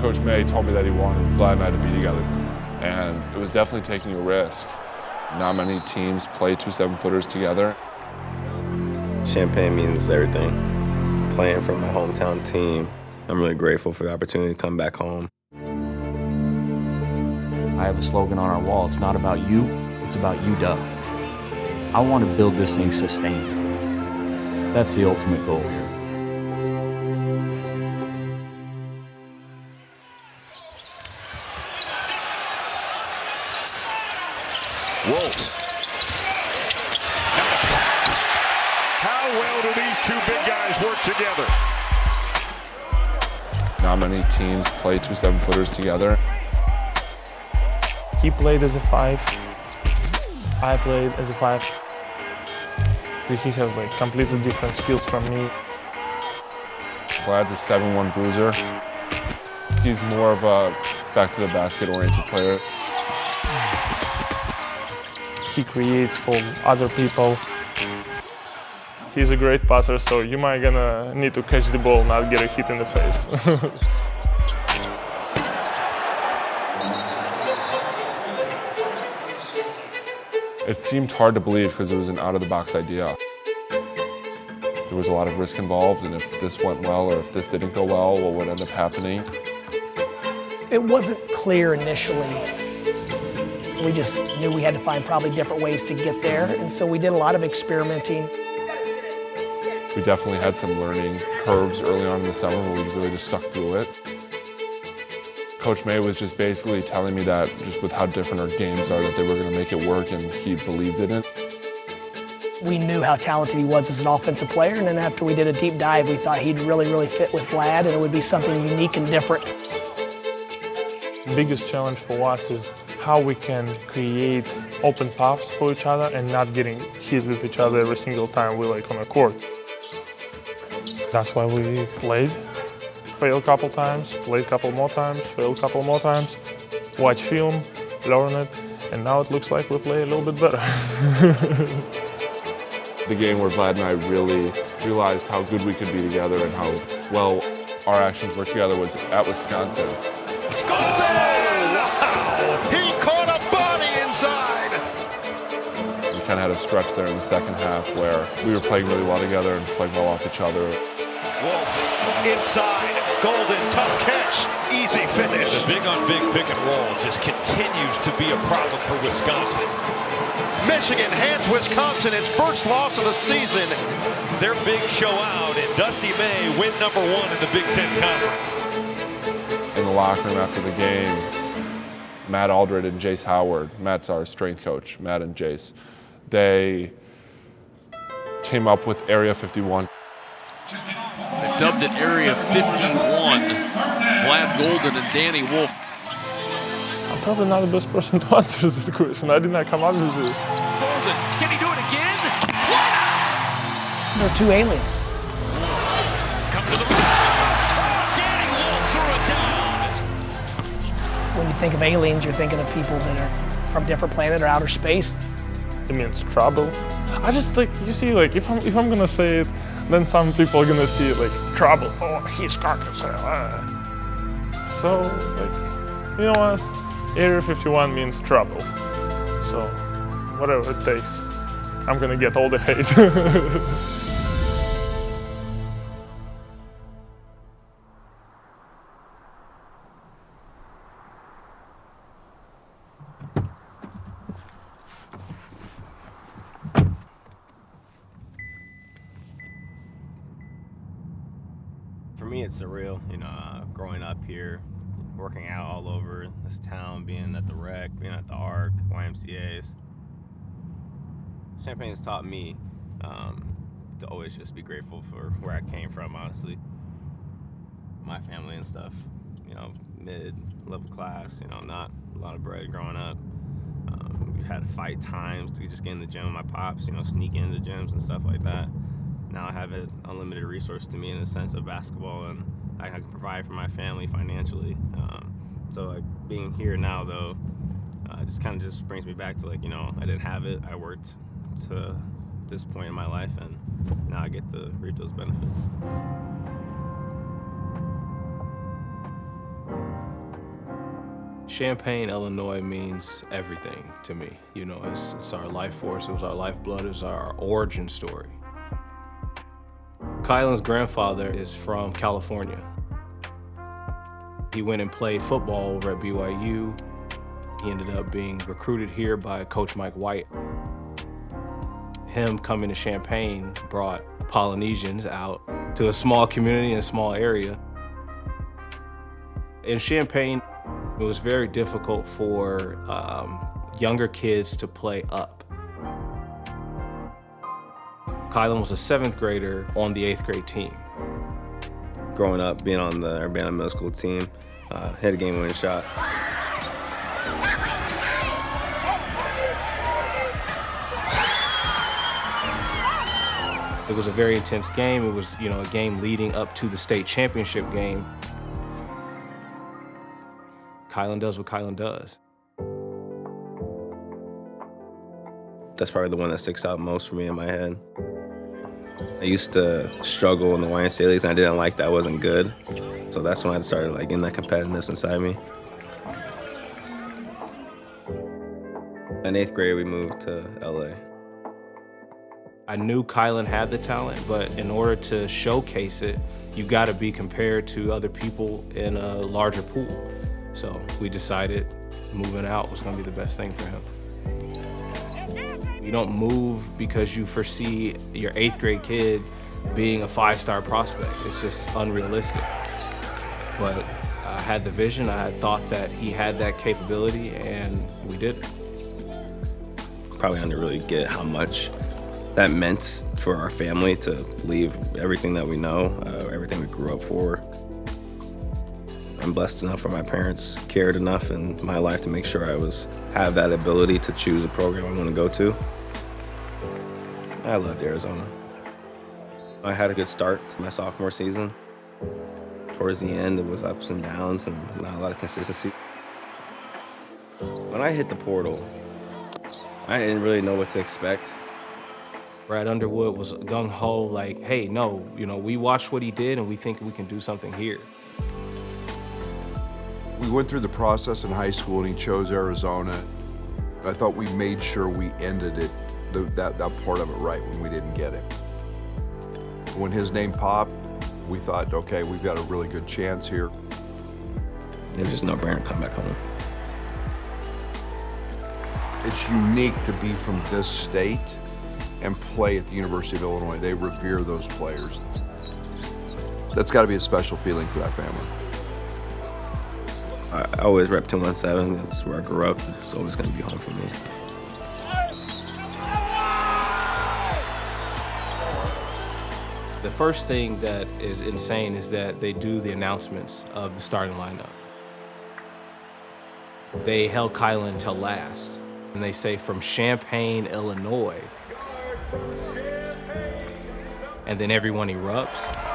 Coach May told me that he wanted Vlad and I to be together, and it was definitely taking a risk. Not many teams play two 7-footers together. Champaign means everything. Playing for my hometown team, I'm really grateful for the opportunity to come back home. I have a slogan on our wall, it's not about you, it's about you, Doug. I want to build this thing sustained. That's the ultimate goal here. Whoa. Nice pass. How well do these two big guys work together? Not many teams play two 7-footers together. He played as a 5. I played as a 5. He has like completely different skills from me. Vlad's a 7-1 bruiser. He's more of a back-to-the-basket-oriented player. He creates for other people. He's a great passer, so you might gonna need to catch the ball, not get a hit in the face. It seemed hard to believe because it was an out-of-the-box idea. There was a lot of risk involved, and if this went well or if this didn't go well, what would end up happening? It wasn't clear initially. We just knew we had to find probably different ways to get there, and so we did a lot of experimenting. We definitely had some learning curves early on in the summer, but we really just stuck through it. Coach May was just basically telling me that just with how different our games are, that they were going to make it work, and he believed in it. We knew how talented he was as an offensive player, and then after we did a deep dive, we thought he'd really fit with Vlad, and it would be something unique and different. The biggest challenge for us is how we can create open paths for each other and not getting hit with each other every single time we're like on a court. That's why we played. Fail a couple times, play a couple more times, fail a couple more times, watch film, learn it, and now it looks like we play a little bit better. The game where Vlad and I really realized how good we could be together and how well our actions worked together was at Wisconsin. Goldin! Wow! He caught a body inside! We kind of had a stretch there in the second half where we were playing really well together and playing well off each other. Wolf inside. Goldin, tough catch. Easy finish. The big-on-big pick and roll just continues to be a problem for Wisconsin. Michigan hands Wisconsin its first loss of the season. Their big show out, and Dusty May win #1 in the Big Ten Conference. In the locker room after the game, Matt Aldred and Jace Howard, Matt's our strength coach, Matt and Jace, they came up with Area 51. They dubbed it Area 51. Vlad Goldin and Danny Wolf. I'm probably not the best person to answer this question. I did not come up with this. Goldin, can he do it again? Why not? They're two aliens. Come to the Danny Wolf threw it down. When you think of aliens, you're thinking of people that are from different planet or outer space. It means trouble. I just like, you see, like if I'm gonna say it, then some people are gonna see it like trouble. Oh, he's cocky. So, like, you know what? Area 51 means trouble. So, whatever it takes, I'm gonna get all the hate. For me, it's surreal, growing up here, working out all over this town, being at the rec, being at the ARC, YMCA's. Champaign's taught me to always just be grateful for where I came from, honestly. My family and stuff, mid-level class, not a lot of bread growing up. We've had to fight times to just get in the gym with my pops, sneak into gyms and stuff like that. Now I have an unlimited resource to me in the sense of basketball, and I can provide for my family financially. So like being here now though, just kind of just brings me back to I didn't have it. I worked to this point in my life, and now I get to reap those benefits. Champaign, Illinois means everything to me. You know, it's our life force, it was our lifeblood, it was our origin story. Kylan's grandfather is from California. He went and played football over at BYU. He ended up being recruited here by Coach Mike White. Him coming to Champaign brought Polynesians out to a small community in a small area. In Champaign, it was very difficult for younger kids to play up. Kylan was a 7th grader on the 8th grade team. Growing up, being on the Urbana middle school team, hit a game-winning shot. It was a very intense game. It was, a game leading up to the state championship game. Kylan does what Kylan does. That's probably the one that sticks out most for me in my head. I used to struggle in the YMCA leagues, and I didn't like that I wasn't good. So that's when I started getting that competitiveness inside me. In 8th grade, we moved to LA. I knew Kylan had the talent, but in order to showcase it, you gotta be compared to other people in a larger pool. So we decided moving out was gonna be the best thing for him. You don't move because you foresee your 8th grade kid being a 5-star prospect. It's just unrealistic. But I had the vision, I had thought that he had that capability, and we did it. Probably I didn't really get how much that meant for our family to leave everything that we know, everything we grew up for. I'm blessed enough where my parents cared enough in my life to make sure I have that ability to choose a program I want to go to. I loved Arizona. I had a good start to my sophomore season. Towards the end, it was ups and downs and not a lot of consistency. When I hit the portal, I didn't really know what to expect. Brad Underwood was gung-ho, like, hey, no, we watched what he did and we think we can do something here. We went through the process in high school and he chose Arizona. I thought we made sure we ended it, that part of it right when we didn't get it. When his name popped, we thought, okay, we've got a really good chance here. It was just no brainer to come back home. It's unique to be from this state and play at the University of Illinois. They revere those players. That's got to be a special feeling for that family. I always rep 217. That's where I grew up. It's always going to be home for me. The first thing that is insane is that they do the announcements of the starting lineup. They held Kylan till last, and they say from Champaign, Illinois, and then everyone erupts.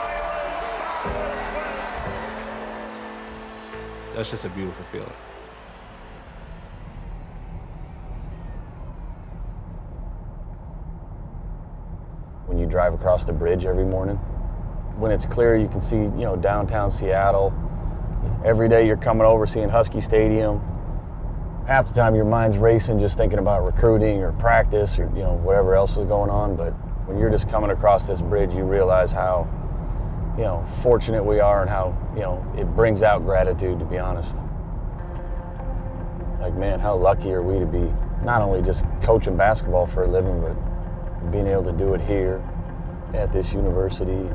That's just a beautiful feeling. When you drive across the bridge every morning, when it's clear, you can see, downtown Seattle. Every day you're coming over, seeing Husky Stadium. Half the time your mind's racing, just thinking about recruiting or practice or, whatever else is going on. But when you're just coming across this bridge, you realize how, fortunate we are and how, it brings out gratitude, to be honest. Like, man, how lucky are we to be not only just coaching basketball for a living, but being able to do it here at this university.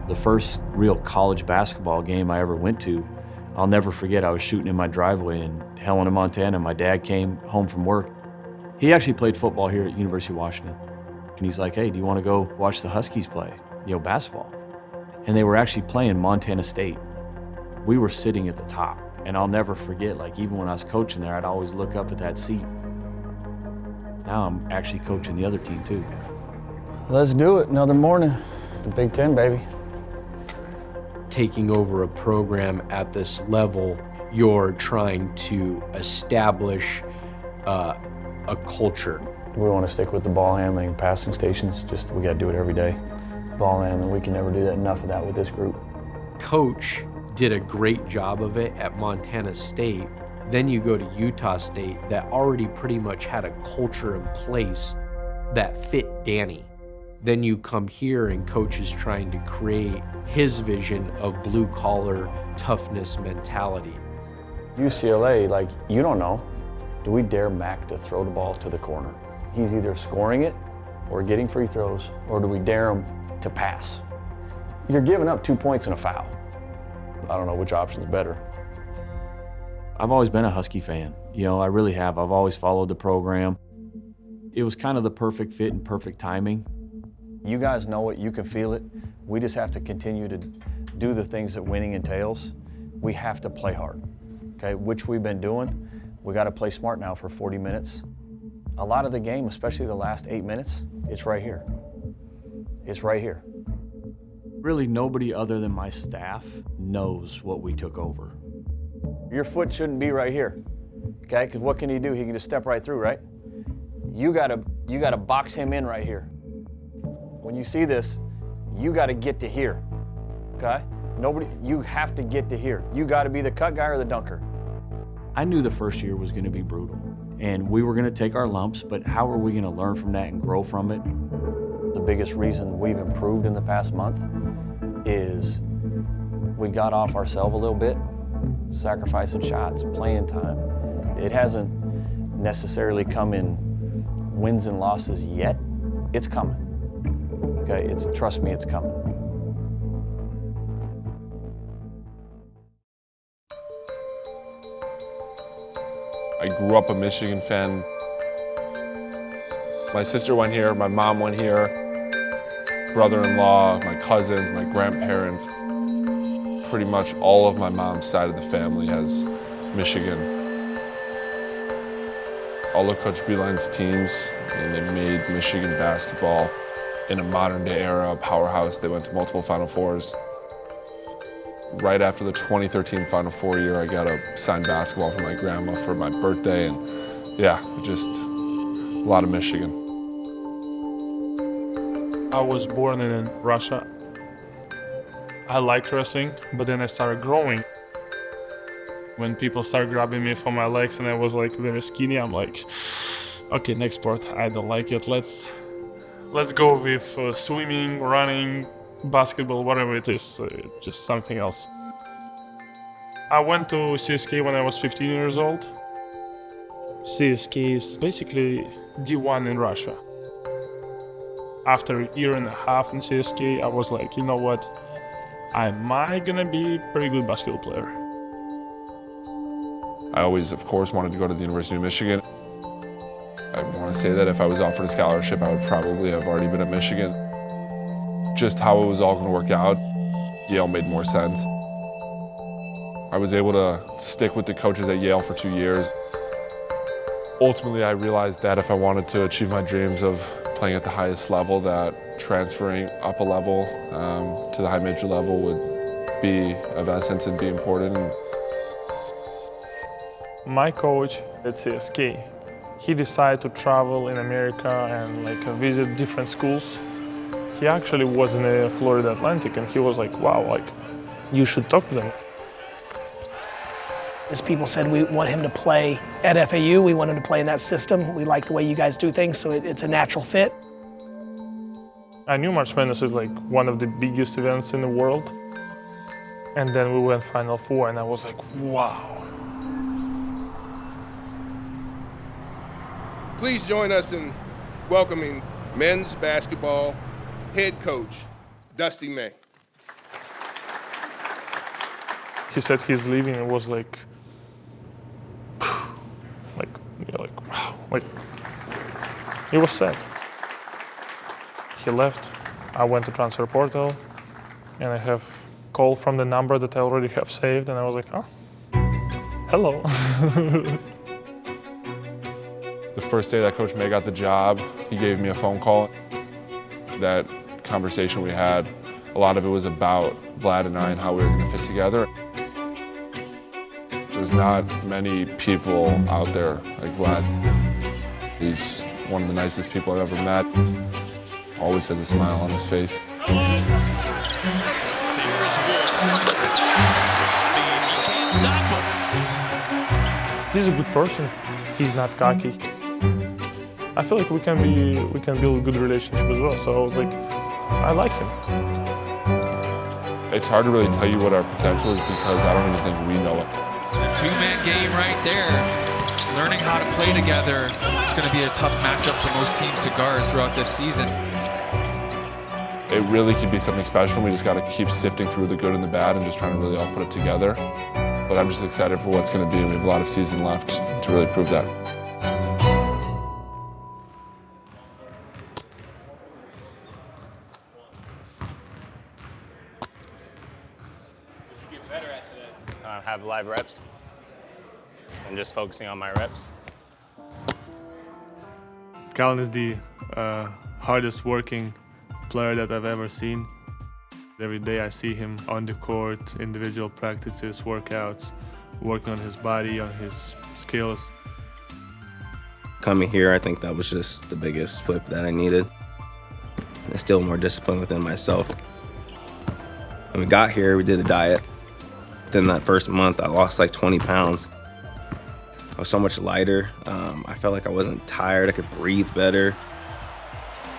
The first real college basketball game I ever went to, I'll never forget. I was shooting in my driveway in Helena, Montana. My dad came home from work. He actually played football here at University of Washington. And he's like, hey, do you want to go watch the Huskies play, basketball? And they were actually playing Montana State. We were sitting at the top. And I'll never forget, even when I was coaching there, I'd always look up at that seat. Now I'm actually coaching the other team too. Let's do it, another morning. The Big Ten, baby. Taking over a program at this level, you're trying to establish a culture. We want to stick with the ball handling and passing stations. We got to do it every day. Ball handling, we can never do that enough of that with this group. Coach did a great job of it at Montana State. Then you go to Utah State that already pretty much had a culture in place that fit Danny. Then you come here and coach is trying to create his vision of blue-collar toughness mentality. UCLA, like, you don't know. Do we dare Mac to throw the ball to the corner? He's either scoring it or getting free throws, or do we dare him to pass? You're giving up 2 points and a foul. I don't know which option's better. I've always been a Husky fan. You know, I really have. I've always followed the program. It was kind of the perfect fit and perfect timing. You guys know it, you can feel it. We just have to continue to do the things that winning entails. We have to play hard, okay? Which we've been doing. We got to play smart now for 40 minutes. A lot of the game, especially the last 8 minutes, it's right here. It's right here. Really, nobody other than my staff knows what we took over. Your foot shouldn't be right here, okay? Because what can he do? He can just step right through, right? You gotta box him in right here. When you see this, you gotta get to here, okay? You have to get to here. You gotta be the cut guy or the dunker. I knew the first year was gonna be brutal, and we were gonna take our lumps, but how are we gonna learn from that and grow from it? The biggest reason we've improved in the past month is we got off ourselves a little bit, sacrificing shots, playing time. It hasn't necessarily come in wins and losses yet. It's coming, okay? Trust me, it's coming. I grew up a Michigan fan. My sister went here, my mom went here, brother-in-law, my cousins, my grandparents. Pretty much all of my mom's side of the family has Michigan. All of Coach Beilein's teams, and they made Michigan basketball in a modern-day era, a powerhouse. They went to multiple Final Fours. Right after the 2013 Final Four year, I got a signed basketball from my grandma for my birthday, and yeah, just a lot of Michigan. I was born in Russia. I liked wrestling, but then I started growing. When people started grabbing me for my legs and I was like very skinny, I'm like, okay, next sport, I don't like it. Let's go with swimming, running, basketball, whatever it is, just something else. I went to CSK when I was 15 years old. CSK is basically D1 in Russia. After a year and a half in CSK, I was like, you know what? I might gonna be a pretty good basketball player. I always, of course, wanted to go to the University of Michigan. I want to say that if I was offered a scholarship, I would probably have already been at Michigan. Just how it was all going to work out, Yale made more sense. I was able to stick with the coaches at Yale for 2 years. Ultimately, I realized that if I wanted to achieve my dreams of playing at the highest level, that transferring up a level to the high major level would be of essence and be important. My coach at CSK, he decided to travel in America and visit different schools. He actually was in Florida Atlantic, and he was like, wow, you should talk to them. As people said, we want him to play at FAU. We want him to play in that system. We like the way you guys do things, so it's a natural fit. I knew March Madness is one of the biggest events in the world. And then we went Final Four, and I was like, wow. Please join us in welcoming men's basketball head coach, Dusty May. He said he's leaving, and was wow, he was sad. He left. I went to transfer portal, and I have call from the number that I already have saved, and I was like, oh, hello. The first day that Coach May got the job, he gave me a phone call. That conversation we had, a lot of it was about Vlad and I and how we were going to fit together. There's not many people out there like Vlad. He's one of the nicest people I've ever met. Always has a smile on his face. Here is Wolf. He's a good person. He's not cocky. I feel like we can build a good relationship as well. So I was like, I like him. It's hard to really tell you what our potential is because I don't even think we know it. A two-man game right there. Learning how to play together. It's going to be a tough matchup for most teams to guard throughout this season. It really could be something special. We just got to keep sifting through the good and the bad and just trying to really all put it together. But I'm just excited for what's going to be. We have a lot of season left to really prove that. Have live reps and just focusing on my reps. Kylan is the hardest working player that I've ever seen. Every day I see him on the court, individual practices, workouts, working on his body, on his skills. Coming here, I think that was just the biggest flip that I needed. Instill more discipline within myself. When we got here, we did a diet. Within that first month, I lost like 20 pounds. I was so much lighter. I felt like I wasn't tired. I could breathe better.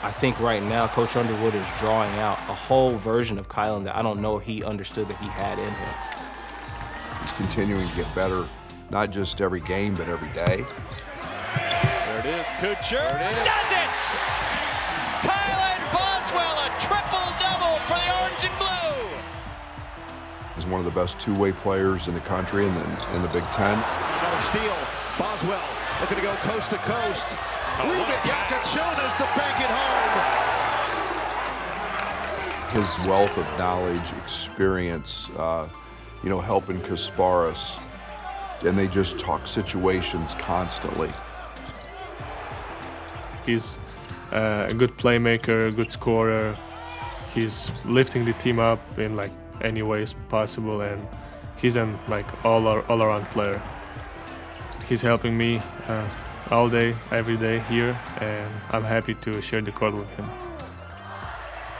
I think right now, Coach Underwood is drawing out a whole version of Kylan that I don't know he understood that he had in him. He's continuing to get better, not just every game, but every day. There it is. Couture does it! Kylan Boswell, a triple-double for the Orange and Blue! He's one of the best two-way players in the country and in the Big Ten. Another steal. Boswell looking to go coast to coast. Leave it, Yakachonas to bank it home. His wealth of knowledge, experience, helping Kasparas, and they just talk situations constantly. He's a good playmaker, a good scorer. He's lifting the team up in like any ways possible, and he's an all-around player. He's helping me all day, every day here, and I'm happy to share the court with him.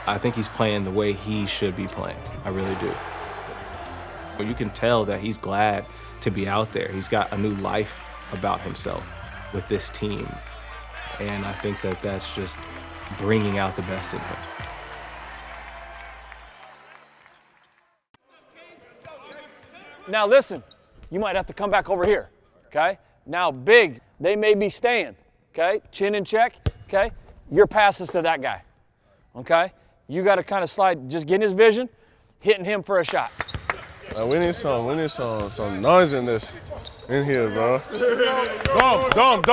I think he's playing the way he should be playing. I really do. You can tell that he's glad to be out there. He's got a new life about himself with this team, and I think that that's just bringing out the best in him. Now listen, you might have to come back over here, okay? Now big, they may be staying, okay? Chin in check, okay? Your passes to that guy, okay? You got to kind of slide, just getting his vision, hitting him for a shot. We need some noise in here, bro. Dom.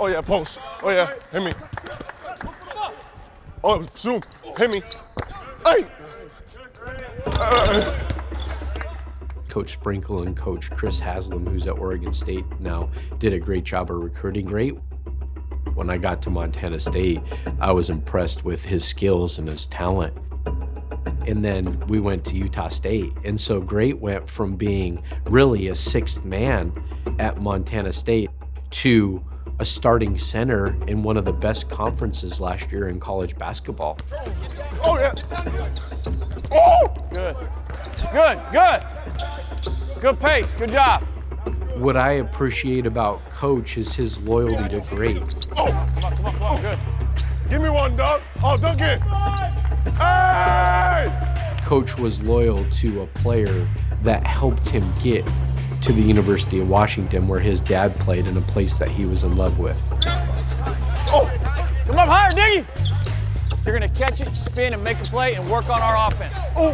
Oh yeah, post. Oh yeah, hit me. Oh, zoom, hit me. Hey! Coach Sprinkle and Coach Chris Haslam, who's at Oregon State now, did a great job of recruiting Great. When I got to Montana State, I was impressed with his skills and his talent. And then we went to Utah State. And so Great went from being really a sixth man at Montana State to a starting center in one of the best conferences last year in college basketball. Oh yeah. Oh! Good. Good pace, good job. What I appreciate about Coach is his loyalty to Great. Oh! Come on, good. Give me one, dog. Oh, dunk it. Hey! Coach was loyal to a player that helped him get to the University of Washington, where his dad played, in a place that he was in love with. Oh! Come up higher, Diggy! You're gonna catch it, spin, and make a play, and work on our offense. Oh!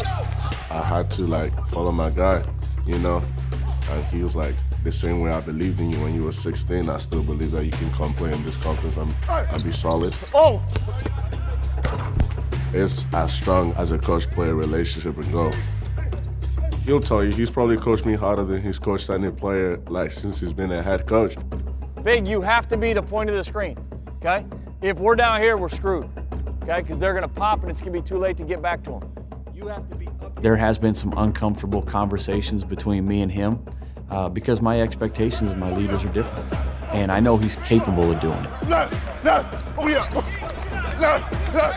I had to follow my guy, and he was the same way I believed in you when you were 16. I still believe that you can come play in this conference and be solid. Oh! It's as strong as a coach-player relationship can go. He'll tell you, he's probably coached me harder than he's coached any player since he's been a head coach. Big, you have to be the point of the screen, okay? If we're down here, we're screwed, okay? Because they're gonna pop and it's gonna be too late to get back to them. You have to be up. There has been some uncomfortable conversations between me and him because my expectations of my leaders are different. And I know he's capable of doing it. Oh yeah.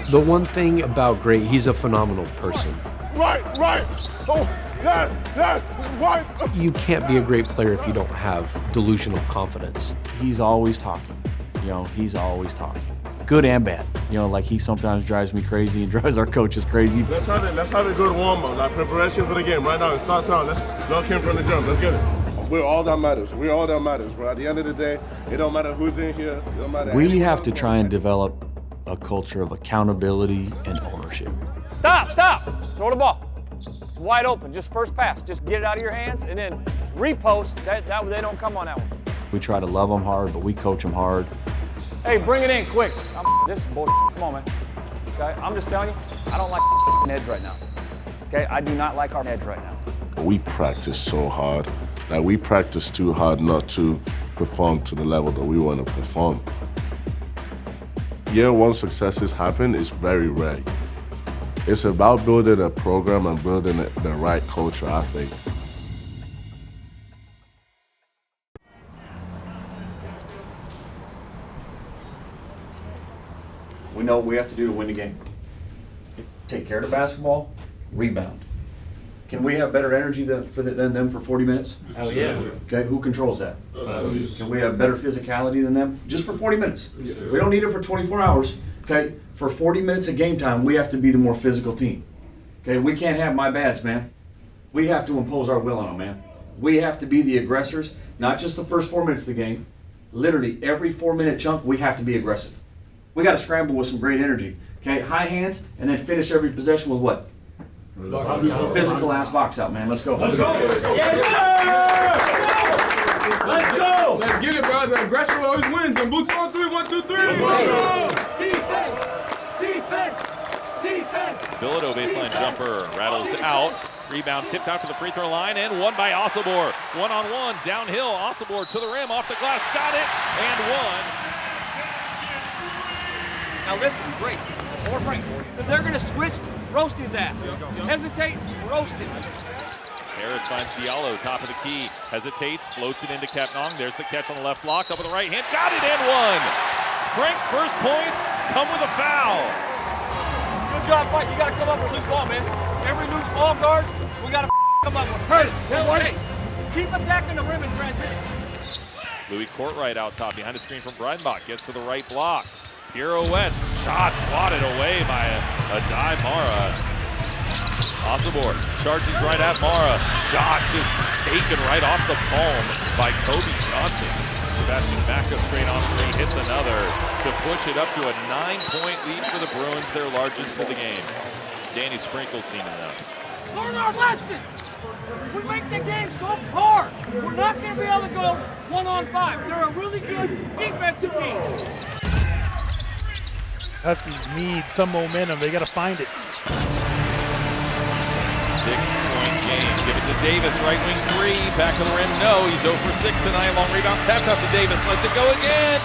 The one thing about Great, he's a phenomenal person. Right. Oh, You can't be a great player if you don't have delusional confidence. He's always talking. You know, he's always talking. Good and bad. You know, like he sometimes drives me crazy and drives our coaches crazy. Let's have a good warm-up, like preparation for the game right now. It starts out. Let's lock in from the jump. Let's get it. We're all that matters. We're all that matters. But at the end of the day, it don't matter who's in here. It don't matter. We have to try and develop a culture of accountability and ownership. Stop, stop. Throw the ball. It's wide open, just first pass. Just get it out of your hands and then repost. That they don't come on that one. We try to love them hard, but we coach them hard. Hey, bring it in quick. This is bull. Come on, man. Okay, I'm just telling you, I don't like edge right now. Okay, I do not like our edge right now. We practice so hard. Like we practice too hard not to perform to the level that we want to perform. Year one successes happen is very rare. It's about building a program and building the right culture, I think. We know what we have to do to win the game. Take care of the basketball, rebound. Can we have better energy than them for 40 minutes? Oh, yeah. Okay, who controls that? Can we have better physicality than them? Just for 40 minutes. We don't need it for 24 hours. Okay, for 40 minutes of game time, we have to be the more physical team. Okay, we can't have my bads, man. We have to impose our will on them, man. We have to be the aggressors, not just the first 4 minutes of the game. Literally, every 4-minute chunk, we have to be aggressive. We got to scramble with some great energy. Okay, high hands, and then finish every possession with what? Physical ass box out, man. Let's go. Let's go. Yes, let's go. Let's get it, bro. The aggression always wins. And boots on 3, 1, 2, 3. Defense. Defense. Defense. Bilodeau baseline jumper rattles out. Rebound tipped out to the free throw line and won by Osobor. 1-on-1 downhill. Osobor to the rim, off the glass, got it, and won. Now listen, great. Or Frank, if they're gonna switch, roast his ass. Hesitate, roast him. Harris finds Diallo, top of the key, hesitates, floats it into Kapnong. There's the catch on the left block, up with the right hand, got it and won. Frank's first points come with a foul. Good job, Mike. You gotta come up with loose ball, man. Every loose ball guards, we gotta come up with. Hey, keep attacking the rim in transition. Louis Courtright out top behind the screen from Breidenbach, gets to the right block. Pirouettes, shot swatted away by a dive Mara. Osobor charges right at Mara. Shot just taken right off the palm by Kobe Johnson. Sebastian Macca straight on three, hits another to push it up to a 9-point lead for the Bruins, their largest of the game. Danny Sprinkle's seen enough. Learn our lessons. We make the game so hard. We're not going to be able to go 1-on-5. They're a really good defensive team. Huskies need some momentum. They got to find it. 6-point game. Give it to Davis, right wing three. Back to the rim, no. He's 0 for 6 tonight. Long rebound, tapped out to Davis. Lets it go again.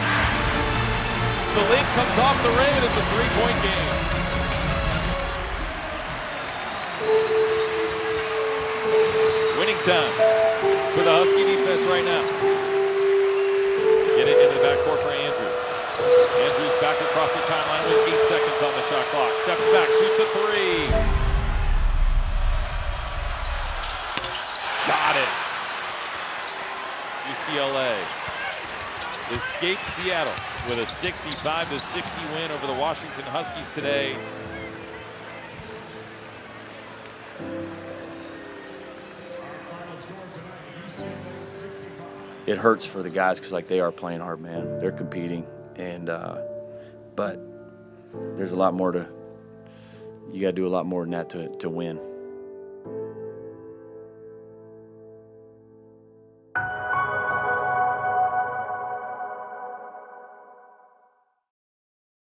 The link comes off the rim, and it's a 3-point game. Winning time for the Husky defense right now. Get it into the backcourt for Andrews. Andrews back across the timeline with 8 seconds on the shot clock. Steps back, shoots a three. Got it. UCLA escaped Seattle with a 65-60 win over the Washington Huskies today. It hurts for the guys because, like, they are playing hard, man. They're competing, and but there's a lot more to. You got to do a lot more than that to win.